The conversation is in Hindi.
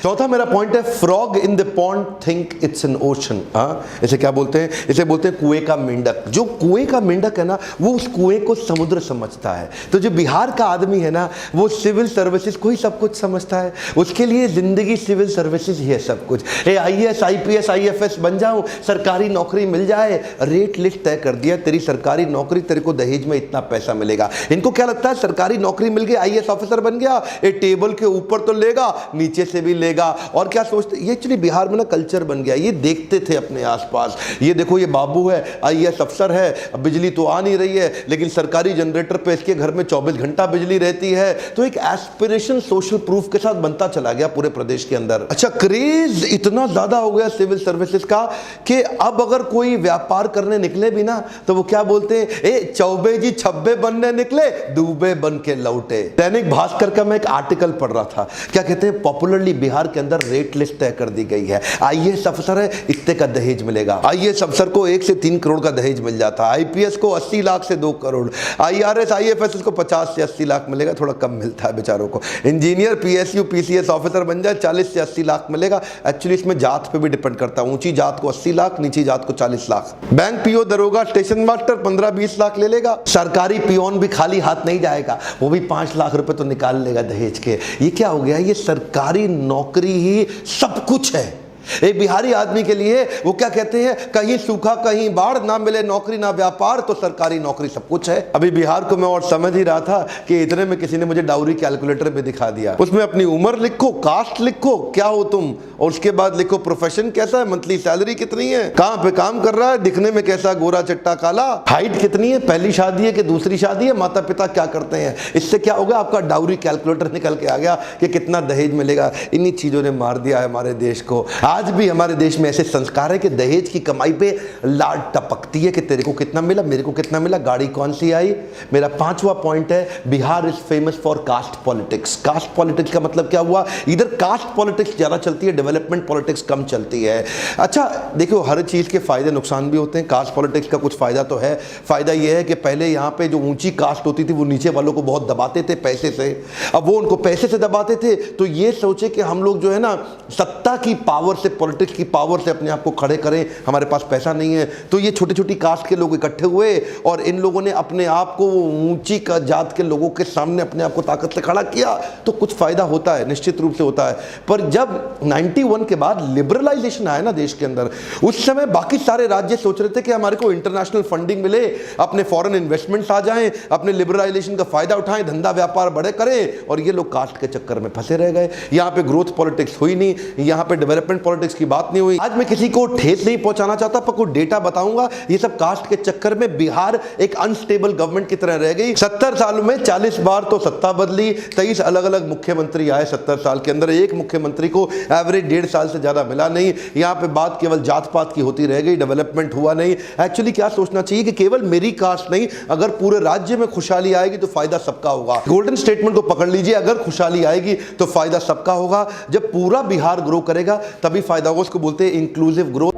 चौथा मेरा पॉइंट है, frog in the pond think it's an ocean. इसे क्या बोलते हैं? इसे बोलते हैं कुएं का मेंढक। जो कुएं का मेंढक है ना, वो उस कुएं को समुद्र समझता है। तो जो बिहार का आदमी है ना, वो सिविल सर्विसेज को ही सब कुछ समझता है। उसके लिए जिंदगी सिविल सर्विसेज ही है सब कुछ। IAS IPS IFS बन जाऊं, सरकारी नौकरी मिल जाए, रेट लिस्ट तय कर दिया, तेरी सरकारी नौकरी, तेरे को दहेज में इतना पैसा मिलेगा। इनको क्या लगता है, सरकारी नौकरी मिल गई, IAS ऑफिसर बन गया, ये टेबल के ऊपर तो लेगा, नीचे से भी लेगा। और क्या सोचते, ये एक्चुअली बिहार में ना कल्चर बन गया। ये देखते थे अपने आसपास, ये देखो ये बाबू है, IAS अफसर है, अब बिजली तो आ नहीं रही है, लेकिन सरकारी जनरेटर पे इसके घर में 24 घंटा बिजली रहती है। तो एक एस्पिरेशन सोशल प्रूफ के साथ बनता चला गया पूरे प्रदेश के अंदर। अच्छा, क्रेज इतना ज्यादा हो गया सिविल सर्विसेज का कि अब अगर कोई व्यापार करने निकले भी ना, तो वो क्या बोलते हैं, ए चौबे जी छब्बे बनने निकले, दूबे बन के लौटे। दैनिक भास्कर का मैं एक आर्टिकल पढ़ रहा था, क्या कहते हैं, पॉपुलरली बिहार के अंदर रेट लिस्ट तय कर दी गई है। IAS अफसर है, इतने का दहेज मिलेगा। IAS अफसर को 1 से 3 करोड़ का दहेज मिल जाता है, IPS को 80 लाख से 2 करोड़, IRS IFS को 50 से 80 लाख मिलेगा, थोड़ा कम मिलता है बेचारों को। इंजीनियर PSU PCS ऑफिसर बन जाए, 40 से 80 लाख मिलेगा। एक्चुअली इसमें जात पे भी डिपेंड करता है, ऊंची जात को 80 लाख, नीची जात को 40 लाख। बैंक PO, दरोगा, स्टेशन मास्टर 15-20 लाख ले लेगा। सरकारी पियोन भी खाली हाथ नहीं जाएगा, वो भी 5 लाख रुपए तो निकाल लेगा दहेज के। ये क्या हो गया, ये सरकारी नौकरी ही सब कुछ है। एक बिहारी आदमी के लिए वो क्या कहते हैं, कहीं सूखा कहीं बाढ़, ना मिले नौकरी ना व्यापार, तो सरकारी नौकरी सब कुछ है। अभी बिहार को मैं और समझ ही रहा था कि इतने में किसी ने मुझे डाउरी कैलकुलेटर भी दिखा दिया। उसमें अपनी उम्र लिखो, कास्ट लिखो, क्या हो तुम, और उसके बाद लिखो प्रोफेशन कैसा है, मंथली सैलरी कितनी है, कहां पे काम कर रहा है, दिखने में कैसा, गोरा चट्टा काला, हाइट कितनी है, पहली शादी है कि दूसरी शादी है, माता पिता क्या करते हैं। इससे क्या होगा, आपका डाउरी कैलकुलेटर निकल के आ गया कि कितना दहेज मिलेगा। इन्हीं चीजों ने मार दिया है हमारे देश को। आज भी हमारे देश में ऐसे संस्कार है कि दहेज की कमाई पे लाड टपकती है कि तेरे को कितना मिला, मेरे को कितना मिला, गाड़ी कौन सी आई। मेरा 5वां पॉइंट है, Bihar is famous for caste politics. Caste politics का मतलब क्या हुआ, इधर कास्ट पॉलिटिक्स ज्यादा चलती है, डेवलपमेंट पॉलिटिक्स कम चलती है। अच्छा देखो, हर चीज के फायदे नुकसान भी होते हैं। कास्ट पॉलिटिक्स का कुछ फायदा तो है। फायदा यह है कि पहले यहाँ पे जो ऊंची कास्ट होती थी वो नीचे वालों को बहुत दबाते थे पैसे से, अब वो उनको पैसे से दबाते थे, तो ये सोचे कि हम लोग जो है ना सत्ता की पावर से, पॉलिटिक्स की पावर से अपने आप को खड़े करें, हमारे पास पैसा नहीं है। तो ये छोटी छोटी कास्ट के लोग इकट्ठे हुए और इन लोगों ने अपने आप को ऊंची जात के लोगों के सामने अपने आप को ताकत से खड़ा किया। तो कुछ फायदा होता है, निश्चित रूप से होता है। पर जब 91 के बाद लिबरलाइजेशन आया ना देश के अंदर, उस समय बाकी सारे राज्य सोच रहे थे कि हमारे को इंटरनेशनल फंडिंग मिले, अपने फॉरेन इन्वेस्टमेंट्स आ जाएं, अपने लिबरलाइजेशन का फायदा उठाएं, धंधा व्यापार बड़े करें, और ये लोग कास्ट के चक्कर में फंसे रह गए। यहां पे ग्रोथ पॉलिटिक्स हुई नहीं, यहां पे डेवलपमेंट पॉलिटिक्स की बात नहीं हुई। आज मैं किसी को ठेस नहीं पहुंचाना चाहता, पर कुछ डेटा बताऊंगा। ये सब कास्ट के चक्कर में बिहार एक अनस्टेबल गवर्नमेंट की तरह रह गई। 70 सालों में 40 बार तो सत्ता बदली, 23 अलग अलग मुख्यमंत्री आए 70 साल के अंदर। एक मुख्यमंत्री को एवरेज 1.5 साल से ज्यादा मिला नहीं। यहां पे बात केवल जात पात की होती रह गई, डेवलपमेंट हुआ नहीं। एक्चुअली क्या सोचना चाहिए कि केवल मेरी कास्ट नहीं, अगर पूरे राज्य में खुशहाली आएगी तो फायदा सबका होगा। गोल्डन स्टेटमेंट को पकड़ लीजिए, अगर खुशहाली आएगी तो फायदा सबका होगा। जब पूरा बिहार ग्रो करेगा तभी फायदा होगा। उसको बोलते हैं इंक्लूसिव ग्रोथ।